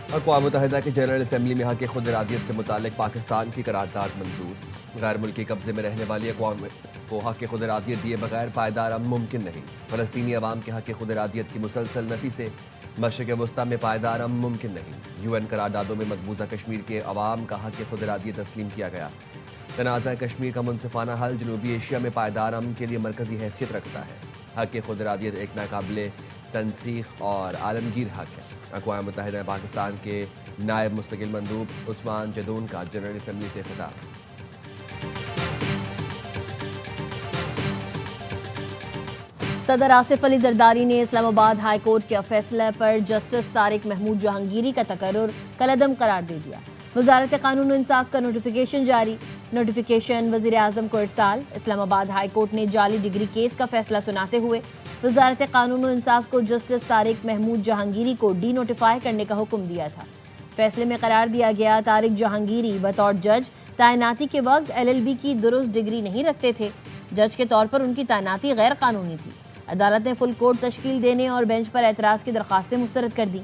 अक़वाम मुत्तहिदा की general assembly में हक़ खुद इरादियत से मुतालिक पाकिस्तान की करारदाद मंजूर। गैर मुल्की कब्जे में रहने वाली अक़वाम को हक़ खुद इरादियत दिए बगैर पायदार अमन मुमकिन नहीं। फ़लस्तीनी अवाम के हक़ खुद इरादियत की मुसलसल नफ़ी से मशरिक़ वस्ता में पायदार अमन मुमकिन नहीं। UN करारदादों में मकबूजा कश्मीर के अवाम का हक़ खुद इरादियत तस्लीम किया गया। तनाज़ा कश्मीर का मुनसिफाना हल जनूबी एशिया में पायदार अमन के लिए मरकज़ी हैसियत रखता है। हक़ खुद इरादियत एक नाकाबिले तनसीख और आलमगीर हक़ है। अक़वाम मुत्तहिदा पाकिस्तान के नायब मुस्तकिल मंदूब उस्मान जदून का जनरल असम्बली से खिताब। सदर आसिफ अली जरदारी ने इस्लामाबाद हाई कोर्ट के फैसले पर जस्टिस तारिक महमूद जहांगीरी का तकर्रुर कलअदम करार दे दिया। वजारत कानून और इंसाफ का नोटिफिकेशन जारी। नोटिफिकेशन वज़ीर आज़म को इरसाल। इस्लामाबाद हाई कोर्ट ने जाली डिग्री केस का फैसला सुनाते हुए वजारत कानून और इंसाफ को जस्टिस तारिक महमूद जहांगीरी को डी नोटिफाई करने का हुक्म दिया था। फैसले में करार दिया गया तारिक जहांगीरी बतौर जज तैनाती के वक्त LLB की दुरुस्त डिग्री नहीं रखते थे। जज के तौर पर उनकी तैनाती गैर कानूनी थी। अदालत ने फुल कोर्ट तश्कील देने और बेंच पर एतराज़ की दरख्वास्तें मुस्तरद कर दी।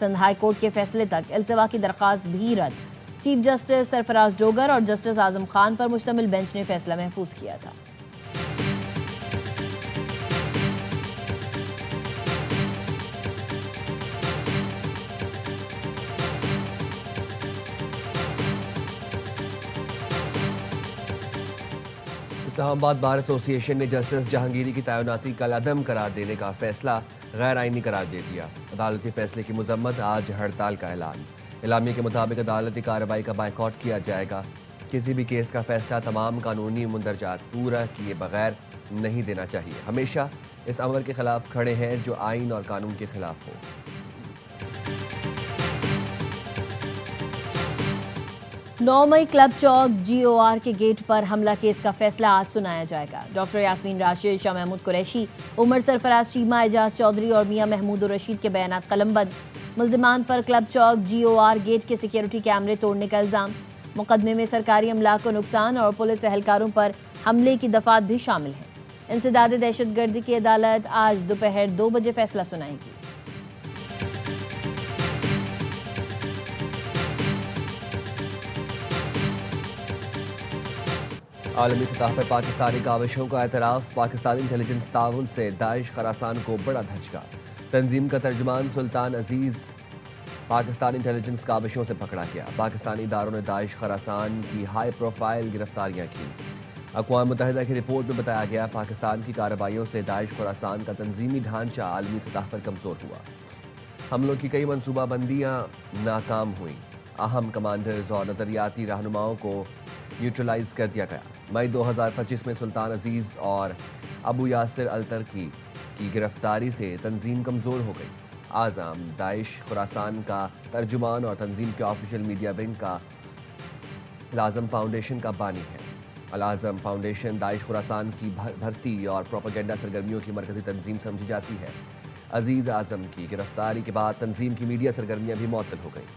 सिंध हाई कोर्ट के फैसले तक इल्तवा की दरख्वास्त भी रद्द। चीफ जस्टिस सरफराज डोगर और जस्टिस आजम खान पर मुश्तमिल बेंच ने फैसला महफूज किया था। इस्लामाबाद बार एसोसिएशन ने जस्टिस जहांगीरी की तैनाती कलअदम करार देने का फैसला गैर आइनी करार दे दिया। अदालती फैसले की मजम्मत, आज हड़ताल का ऐलान। इलामी के मुताबिक अदालती कार्रवाई का बाइकआउट किया जाएगा। किसी भी केस का फैसला तमाम कानूनी मुंदरजात पूरा किए बगैर नहीं देना चाहिए। हमेशा इस अमर के खिलाफ खड़े हैं जो आइन और कानून के खिलाफ हो। 9 मई क्लब चौक GOR के गेट पर हमला केस का फैसला आज सुनाया जाएगा। डॉक्टर यास्मीन राशिद, शाह महमूद कुरैशी, उमर सरफराज चीमा, एजाज चौधरी और मियां महमूद रशीद के बयानात कलमबंद। मुल्जिमान पर क्लब चौक GOR गेट के सिक्योरिटी कैमरे तोड़ने का इल्ज़ाम। मुकदमे में सरकारी अमलाक को नुकसान और पुलिस एहलकारों पर हमले की दफात भी शामिल हैं। इंसदाद दहशतगर्दी की अदालत आज दोपहर 2 बजे फैसला सुनाएगी। आलमी सतह पर पाकिस्तानी काविशों का एतराफ़। पाकिस्तानी इंटेलिजेंस ताउन से दाइश खरासान को बड़ा धचका। तंजीम का तर्जुमान सुल्तान अजीज़ पाकिस्तानी इंटेलिजेंस काविशों से पकड़ा गया। पाकिस्तानी इदारों ने दाइश खरासान की हाई प्रोफाइल गिरफ्तारियां की। अक़वाम मुत्तहिदा की रिपोर्ट में बताया गया पाकिस्तान की कार्रवाइयों से दाइश खरासान का तंजीमी ढांचा आलमी सतह पर कमज़ोर हुआ। हमलों की कई मनसूबाबंदियाँ नाकाम हुई। अहम कमांडर्स और नज़रियाती रहनुमाओं को न्यूट्रलाइज कर दिया गया। मई 2025 में सुल्तान अजीज़ और अबू यासिर अल-तर्की की गिरफ्तारी से तंजीम कमज़ोर हो गई। आज़म दाइश खुरासान का तर्जुमान और तंजीम के ऑफिशियल मीडिया विंग का अल-आज़म फाउंडेशन का बानी है। अल-आज़म फाउंडेशन दाइश खुरासान की भर्ती और प्रोपेगेंडा सरगर्मियों की मरकज़ी तंजीम समझी जाती है। अजीज़ आज़म की गिरफ्तारी के बाद तंजीम की मीडिया सरगर्मियाँ भी मुअत्तल हो गई।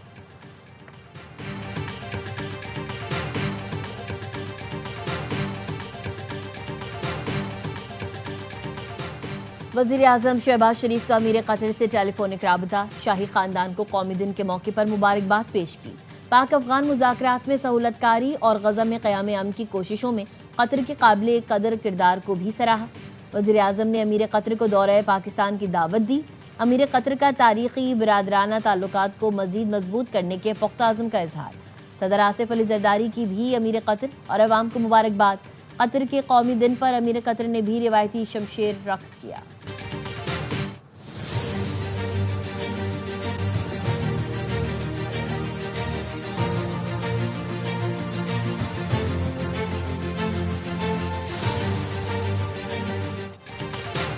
वज़ीर आज़म शहबाज शरीफ का अमीर कतर से टेलीफोनिक राबता। शाही खानदान को कौमी दिन के मौके पर मुबारकबाद पेश की। पाक अफगान मुज़ाकरात में सहूलतकारी और गज़ा में क़याम अमन की कोशिशों में कतर के काबिल कदर किरदार को भी सराहा। वज़ीर आज़म ने अमीर कतर को दौरे पाकिस्तान की दावत दी। अमीर कतर का तारीख़ी बिरादराना ताल्लुकात को मज़ीद मजबूत करने के पुख्ता अज़्म का इजहार। सदर आसिफ अली जरदारी की भी अमीर कतर और अवाम को मुबारकबाद। कतर के कौमी दिन पर अमीर कतर ने भी रिवायती शमशेर रक्स किया।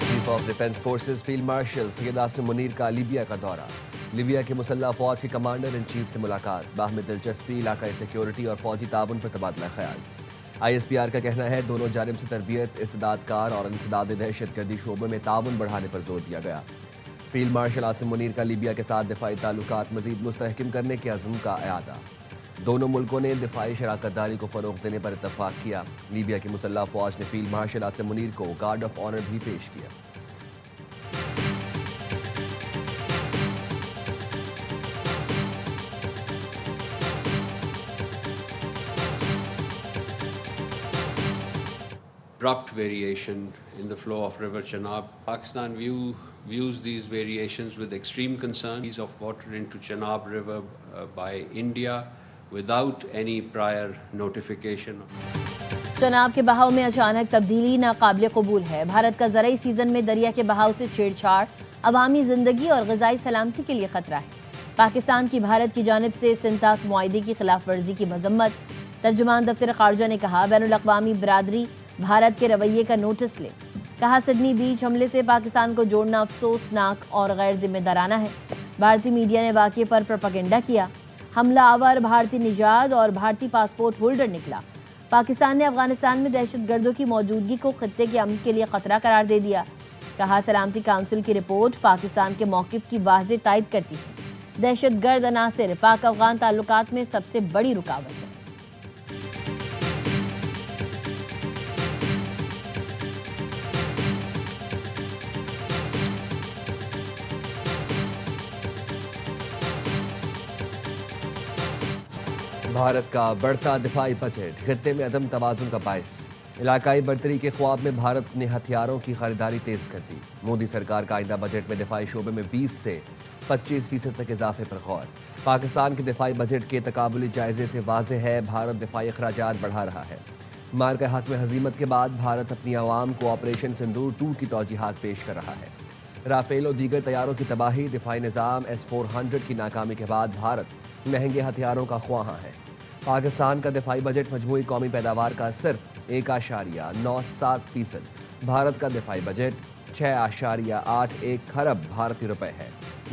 Chief of defence forces field marshal Syed Asim Munir का लीबिया का दौरा। लीबिया के मुसल्लह फौज के कमांडर इन चीफ से मुलाकात। बाहमी दिलचस्पी, इलाकाई सिक्योरिटी और फौजी ताउन पर तबादला ख्याल। ISPR का कहना है दोनों जानिब से तरबियत, इस्तेदादकार और इंसदाद दहशतगर्दी शोबे में ताउन बढ़ाने पर जोर दिया गया। फील्ड मार्शल आसिम मुनीर का लीबिया के साथ दिफाई ताल्लुकात मजीद मुस्तहकम करने के अज़्म का अयादा। दोनों मुल्कों ने दिफाई शराकतदारी को फ़रोग़ देने पर इत्तफाक किया। लीबिया की मुसल्लह फौज ने फील्ड मार्शल आसिम मुनीर को गार्ड ऑफ ऑनर भी पेश किया। abrupt variation in the flow of River Chenab. Pakistan views these variations with extreme concern. Ease of water into Chenab River by India without any prior notification. Chenab के बहाव में अचानक तब्दीली नाकाबिल कबूल है। भारत का ज़राई सीजन में दरिया के बहाव से छेड़छाड़ अवामी जिंदगी और ग़िज़ाई सलामती के लिए खतरा है। पाकिस्तान की भारत की जानिब से सिंतास मुआहदे की खिलाफ वर्जी की मजम्मत। तर्जुमान दफ्तर ख़ारजा ने कहा, बैनुल-अक़वामी बरादरी भारत के रवैये का नोटिस ले। कहा, सिडनी बीच हमले से पाकिस्तान को जोड़ना अफसोसनाक और गैर जिम्मेदाराना है। भारतीय मीडिया ने वाक़े पर प्रोपेगेंडा किया। हमला आवर भारतीय निजात और भारतीय पासपोर्ट होल्डर निकला। पाकिस्तान ने अफगानिस्तान में दहशतगर्दों की मौजूदगी को खत्ते के अमन के लिए खतरा करार दे दिया। कहा, सलामती काउंसिल की रिपोर्ट पाकिस्तान के मौक़िफ़ की वाज़ेह तायद करती है। दहशतगर्द अनासिर पाक अफगान ताल्लुकात में सबसे बड़ी रुकावट है। भारत का बढ़ता दिफाई बजट खित्ते में अदम तवाज़ुन का बायस। इलाकाई बर्तरी के ख्वाब में भारत ने हथियारों की खरीदारी तेज कर दी। मोदी सरकार का आइंदा बजट में दिफाई शोबे में 20 से 25% तक इजाफे पर गौर। पाकिस्तान के दिफाई बजट के तकाबुली जायजे से वाज़ेह है भारत दिफाई अखराजात बढ़ा रहा है। मार्के हक में हजीमत के बाद भारत अपनी आवाम को ऑपरेशन सिंदूर 2 की तौजीहात पेश कर रहा है। राफेल और दीगर तैयारों की तबाही, दिफाई निज़ाम S-400 की नाकामी के बाद भारत महंगे हथियारों का ख्वाहां है। पाकिस्तान का दिफाई बजट मजमूई कौमी पैदावार का सिर्फ 1.97%। भारत का दिफाई बजट 6.81 खरब भारतीय रुपए है।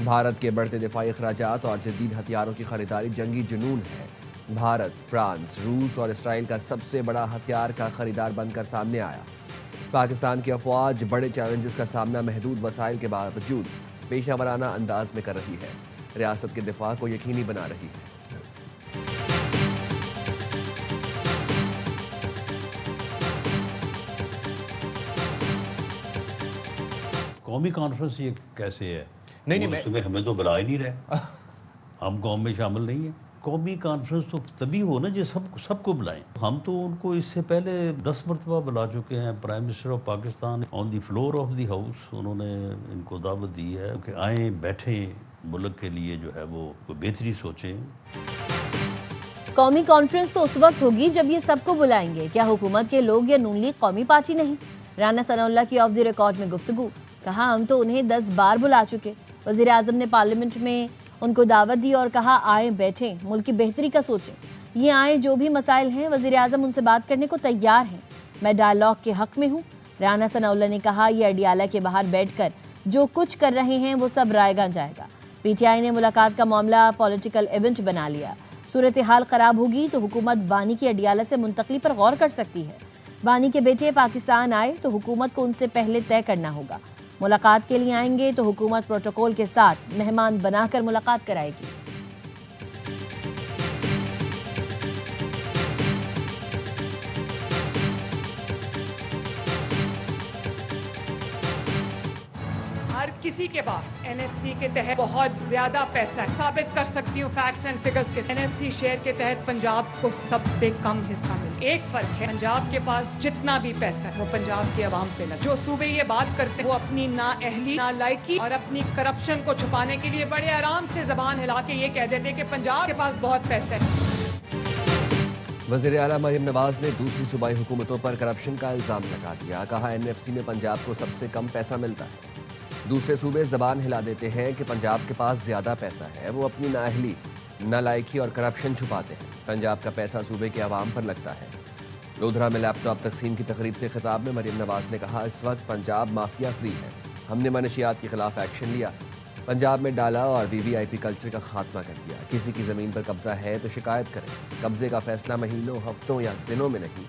भारत के बढ़ते दिफाई अखराजात और जदीद हथियारों की खरीदारी जंगी जुनून है। भारत फ्रांस, रूस और इसराइल का सबसे बड़ा हथियार का खरीदार बनकर सामने आया। पाकिस्तान की अफवाज बड़े चैलेंजेस का सामना महदूद वसाइल के बावजूद पेशा वराना अंदाज में कर रही है। रियासत के दिफा को यकीनी बना रही है। कौमी कॉन्फ्रेंस ये कैसे है? नहीं, मैं हमें तो बुला ही नहीं रहे। हम कौम में शामिल नहीं है। कौमी कॉन्फ्रेंस तो तभी हो ना जो सबको बुलाएं। हम तो उनको इससे पहले 10 मरतबा बुला चुके हैं। Prime minister of Pakistan on the floor of the house उन्होंने इनको दावत दी है कि आएँ, बैठें, मुल्क के लिए जो है वो बेहतरी सोचें। कौमी कॉन्फ्रेंस तो उस वक्त होगी जब ये सबको बुलाएंगे। क्या हुकूमत के लोग या नून लीग कौमी पार्टी नहीं? राना सनाउल्लाह की ऑफ द रिकॉर्ड में गुफ्तगू। कहा, हम तो उन्हें 10 बार बुला चुके। वज़ीर आज़म ने पार्लियामेंट में उनको दावत दी और कहा, आए, बैठें, मुल्क की बेहतरी का सोचें। ये आए, जो भी मसाइल हैं वज़ीर आज़म उनसे बात करने को तैयार हैं। मैं डायलॉग के हक में हूँ। राना सनाउल्लाह ने कहा, यह अडियाला के बाहर बैठकर जो कुछ कर रहे हैं वो सब रायगा जाएगा। PTI ने मुलाकात का मामला पॉलिटिकल इवेंट बना लिया। सूरत हाल ख़राब होगी तो हुकूमत बानी की अडियाला से मुंतकली पर गौर कर सकती है। बानी के बेटे पाकिस्तान आए तो हुकूमत को उनसे पहले तय करना होगा। मुलाकात के लिए आएंगे तो हुकूमत प्रोटोकॉल के साथ मेहमान बनाकर मुलाकात कराएगी। हर किसी के पास NFC के तहत बहुत ज्यादा पैसा है। साबित कर सकती हूँ फैक्ट्स एंड फिगर्स के। NFC शेयर के तहत पंजाब को सबसे कम हिस्सा मिला। एक फर्क है, पंजाब के पास जितना भी पैसा है वो पंजाब की आवाम पे लगा। जो सूबे ये बात करते हैं वो अपनी नाअहली, नालायकी और अपनी करप्शन को छुपाने के लिए बड़े आराम से जबान हिला के ये कह देते हैं कि पंजाब के पास बहुत पैसा है। वज़ीर आला मरीम नवाज ने दूसरी सूबाई हुकूमतों पर करप्शन का इल्ज़ाम लगा दिया। कहा, NFC में पंजाब को सबसे कम पैसा मिलता है। दूसरे सूबे जबान हिला देते हैं कि पंजाब के पास ज़्यादा पैसा है। वो अपनी नाअहली, नालायकी और करप्शन छुपाते हैं। पंजाब का पैसा सूबे के आवाम पर लगता है। लोधरा में लैपटॉप तकसीम की तकरीब से खिताब में मरीम नवाज ने कहा, इस वक्त पंजाब माफिया फ्री है। हमने मनशियात के खिलाफ एक्शन लिया, पंजाब में डाला और VVIP कल्चर का खात्मा कर दिया। किसी की ज़मीन पर कब्जा है तो शिकायत करें। कब्जे का फैसला महीनों, हफ्तों या दिनों में नहीं,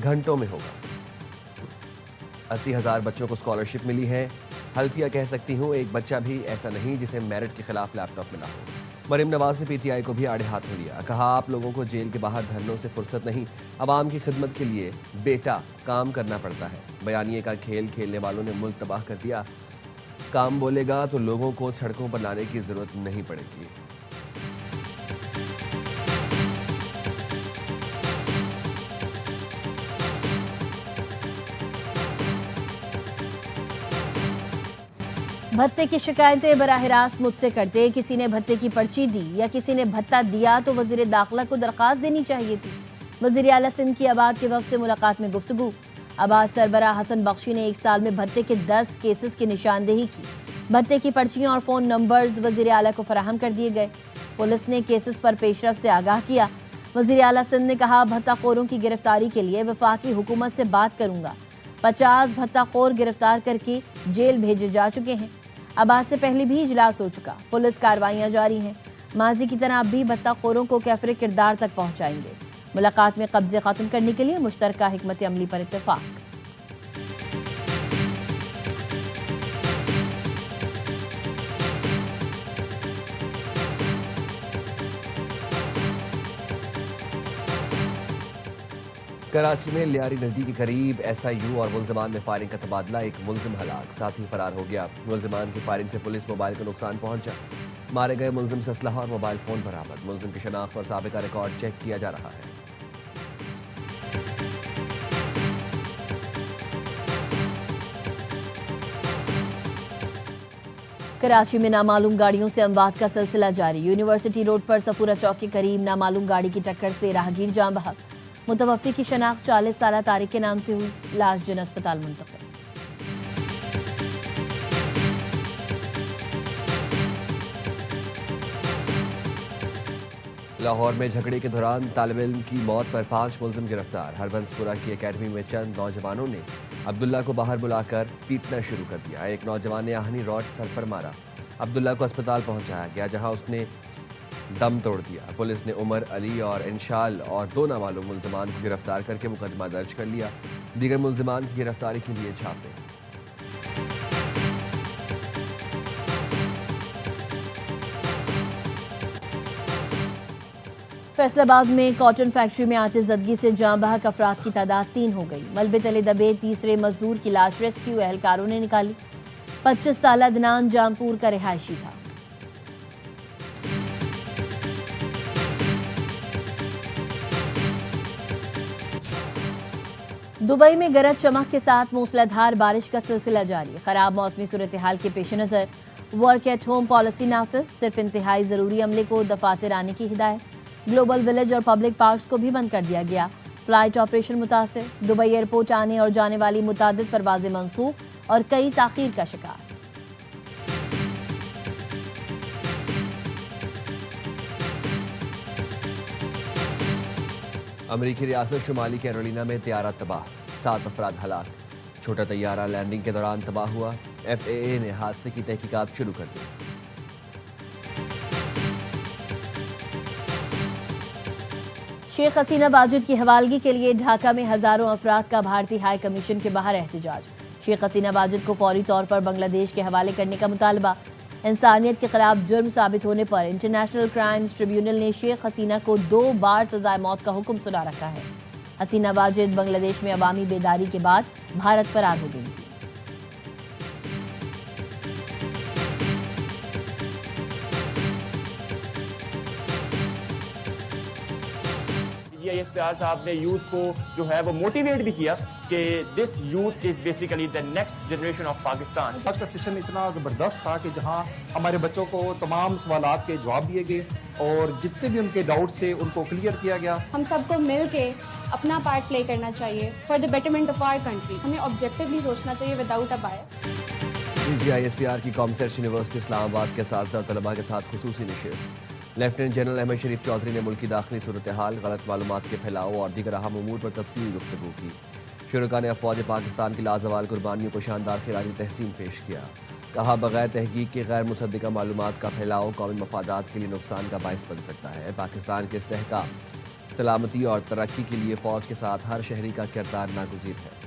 घंटों में होगा। 80,000 बच्चों को स्कॉलरशिप मिली है। हल्फिया कह सकती हूँ, एक बच्चा भी ऐसा नहीं जिसे मेरिट के खिलाफ लैपटॉप मिला हो। मरीम नवाज ने PTI को भी आड़े हाथ में लिया। कहा, आप लोगों को जेल के बाहर धरनों से फुर्सत नहीं, आवाम की खिदमत के लिए बेटा काम करना पड़ता है। बयानिए का खेल खेलने वालों ने मुल्क तबाह कर दिया। काम बोलेगा तो लोगों को सड़कों पर लाने की जरूरत नहीं पड़ेगी। भत्ते की शिकायतें बराह रास्त मुझसे करते, किसी ने भत्ते की पर्ची दी या किसी ने भत्ता दिया तो वजीर दाखिला को दरख्वास्त देनी चाहिए थी। वजीर आला सिंध की अबाद के वफ्द से मुलाकात में गुफ्तगू। अबाद सरबरा हसन बख्शी ने 1 साल में भत्ते के 10 केसेस की निशानदेही की। भत्ते की पर्चियां और फोन नंबर्स वजीर आला को फराहम कर दिए गए। पुलिस ने केसेस पर पेशरफ से आगाह किया। वजीर आला सिंध ने कहा, भत्ताखोरों की गिरफ्तारी के लिए वफाकी हुकूमत से बात करूंगा। 50 भत्ताखोर गिरफ्तार करके जेल भेजे जा चुके हैं। अबाद से पहले भी इजलास हो चुका। पुलिस कार्रवाइयां जारी हैं। माजी की तरह अब भी भत्ताखोरों को कैफरे किरदार तक पहुंचाएंगे। मुलाकात में कब्जे खत्म करने के लिए मुश्तरका हिकमत अमली पर इत्तेफाक। कराची में लियारी नदी के करीब SIU और मुलजमान में फायरिंग का तबादला। एक मुलजिम हलाक, साथी फरार हो गया। मुलजमान की फायरिंग से पुलिस मोबाइल को नुकसान पहुंचा। मारे गए मुलजिम से असलहा और मोबाइल फोन बरामद। मुलजिम की शनाख्त और साबिका रिकॉर्ड चेक किया जा रहा है। कराची में नामालूम गाड़ियों से अमवात का सिलसिला जारी। यूनिवर्सिटी रोड पर सफूरा चौक के करीब नामालूम गाड़ी की टक्कर से राहगीर जान बहक। मुतवफ़्फ़ी की शनाख्त 40 साला तारिक के नाम से हुई। लाश जिन अस्पताल मुंतकिल। लाहौर में झगड़े के दौरान तालिब इल्म की मौत पर 5 मुलजिम गिरफ्तार। हरबंसपुरा की एकेडमी में चंद नौजवानों ने अब्दुल्ला को बाहर बुलाकर पीटना शुरू कर दिया। एक नौजवान ने आहनी रॉड सर पर मारा। अब्दुल्ला को अस्पताल पहुंचाया गया, जहां उसने दम तोड़ दिया। पुलिस ने उमर, अली और इंशाल और 2 नामालूम मुलजमान को गिरफ्तार करके मुकदमा दर्ज कर लिया। दीगर मुलजमान की गिरफ्तारी के लिए छापे। फैसलाबाद में कॉटन फैक्ट्री में आतिशज़दगी से जाँ बहक अफराद की तादाद 3 हो गई। मलबे तले दबे तीसरे मजदूर की लाश रेस्क्यू एहलकारों ने निकाली। 25 साला अदनान जामपुर का रिहायशी था। दुबई में गरज चमक के साथ मूसलाधार बारिश का सिलसिला जारी। खराब मौसमी सूरत हाल के पेश नज़र वर्क एट होम पॉलिसी नाफिज। सिर्फ इंतहाई ज़रूरी अमले को दफातर आने की हिदायत। ग्लोबल विलेज और पब्लिक पार्क्स को भी बंद कर दिया गया। फ्लाइट ऑपरेशन मुतासिर। दुबई एयरपोर्ट आने और जाने वाली मुतादिद परवाजें मंसूख और कई ताखीर का शिकार। अमरीकी रियासत शुमाली कैरोलिना में तैयारा तबाह, 7 अफराद हलाक। छोटा तैयारा लैंडिंग के दौरान तबाह हुआ। FAA ने हादसे की तहकीकात शुरू कर दी। शेख हसीना वाजिद की हवालगी के लिए ढाका में हजारों अफराद का भारतीय हाई कमीशन के बाहर एहतजाज। शेख हसीना वाजिद को फौरी तौर पर बांग्लादेश के हवाले करने का मुतालबा। इंसानियत के खिलाफ जुर्म साबित होने पर इंटरनेशनल क्राइम्स ट्रिब्यूनल ने शेख हसीना को 2 बार सजाए मौत का हुक्म सुना रखा है। हसीना वाजिद बांग्लादेश में अवामी बेदारी के बाद भारत फरार हो गई थी। ISPR साहब ने यूथ को जो है वो मोटिवेट भी किया कि this youth is basically the next generation of Pakistan. आज का सेशन इतना ज़बरदस्त था कि जहां हमारे बच्चों को तमाम सवालात के जवाब दिए गए और जितने भी उनके डाउट्स थे उनको क्लियर किया गया। हम सबको मिल के अपना पार्ट प्ले करना चाहिए for the betterment of our country. हमें ऑब्जेक्टिवली सोचना चाहिए विदाउट अ बायस। ISPR की कॉमर्स यूनिवर्सिटी इस्लामाबाद के साथ तलबा के साथ खुसूसी नशिस्त। लेफ्टिनेंट जनरल अहमद शरीफ चौधरी ने मुल्की दाखिली सूरत हाल, गलत मालूमात के फैलाव और दीगर अहम उमूर पर तफसीली गुफ्तगू की। शुरका ने अफवाज पाकिस्तान की लाजवाल कुर्बानियों को शानदार खिराजी तहसीन पेश किया। कहा, बगैर तहकीक के गैर मुसद्दिका मालूमात का फैलाव कौमी मफादात के लिए नुकसान का बायस बन सकता है। पाकिस्तान के इस्तेहकाम, सलामती और तरक्की के लिए फ़ौज के साथ हर शहरी का किरदार नागुज़ीर है।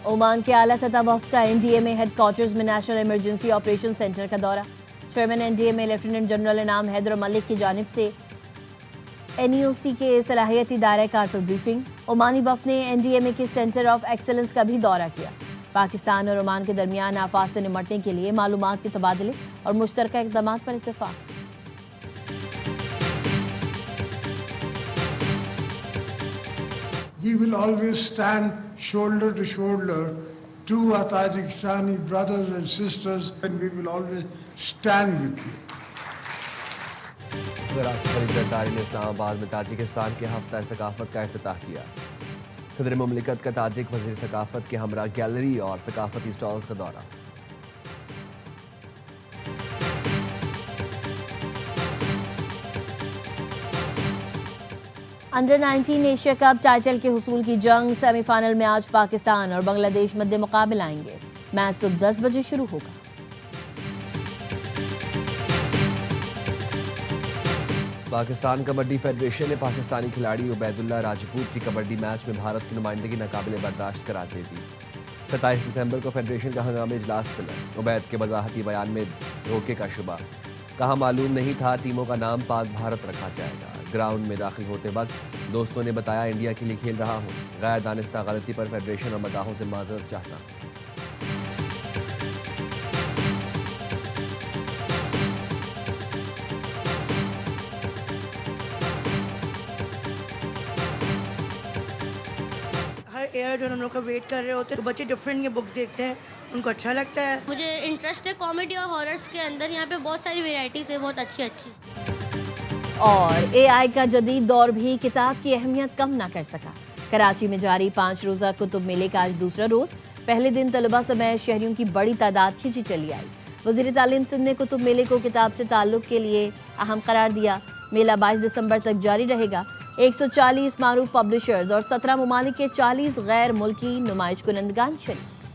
ओमान के आला सतह वफ्द का NDA में हेडक्वार्टर्स में नेशनल इमरजेंसी ऑपरेशन सेंटर का दौरा। चेयरमैन NDA में लेफ्टिनेंट जनरल इनाम हैदर मलिक की जानिब से NEOC के सलाहियती दायरा कार पर ब्रीफिंग। ओमानी वफ्द ने NDA में के सेंटर ऑफ एक्सेलेंस का भी दौरा किया। पाकिस्तान और ओमान के दरमियान आफात से निमटने के लिए मालूमात के तबादले और मुश्तरका इक़दामात पर इत्तेफाक। he will always stand shoulder to shoulder to our Tajikistani brothers and sisters, and we will always stand with you. सदर आसिफ अली जरदारी ने इस्लामाबाद में ताजिकिस्तान के हफ्ता सकाफत का इफ्तिताह किया। सदर मुमलिकत का ताजिक वज़ीर सकाफत के हमरा गैलरी और सकाफती स्टॉल्स का दौरा। अंडर 19 एशिया कप टाइटल के हुसूल की जंग सेमीफाइनल में आज पाकिस्तान और बांग्लादेश मध्य मुकाबले आएंगे। मैच सुबह 10 बजे शुरू होगा। पाकिस्तान कबड्डी फेडरेशन ने पाकिस्तानी खिलाड़ी उबैदुल्ला राजपूत की कबड्डी मैच में भारत की नुमाइंदगी नाकाबिले बर्दाश्त करार दे दी। 27 दिसंबर को फेडरेशन का हंगामी इजलास तलब। उबैद के वजाहती बयान में धोखे का शुबा। कहा मालूम नहीं था टीमों का नाम पाक भारत रखा जाएगा। ग्राउंड में दाखिल होते वक्त दोस्तों ने बताया इंडिया के लिए खेल रहा हूँ। गैर दानिस्ता गलती पर फेडरेशन और मदाहों से माजरत चाहता। एयर जो हम लोग का वेट कर रहे होते हैं तो बच्चे डिफरेंट ये बुक्स देखते हैं, उनको अच्छा लगता है। मुझे इंटरेस्ट है कॉमेडी और हॉरर्स के अंदर। यहाँ पे बहुत सारी वैरायटीज है, बहुत अच्छी अच्छी। और एआई का जदीद दौर भी किताब की अहमियत कम ना कर सका। कराची में जारी 5 रोज़ा कुतुब मेले का आज दूसरा रोज। पहले दिन तलबा समेत शहरियों की बड़ी तादाद खिंची चली आई। वज़ीर तालीम सिंध ने कुतुब मेले को किताब से ताल्लुक़ के लिए अहम करार दिया। मेला 22 दिसंबर तक जारी रहेगा। 140 मारूफ पब्लिशर्स और 17 ममालिक के 40 गैर मुल्की नुमाइश कुनंदगान शरीक।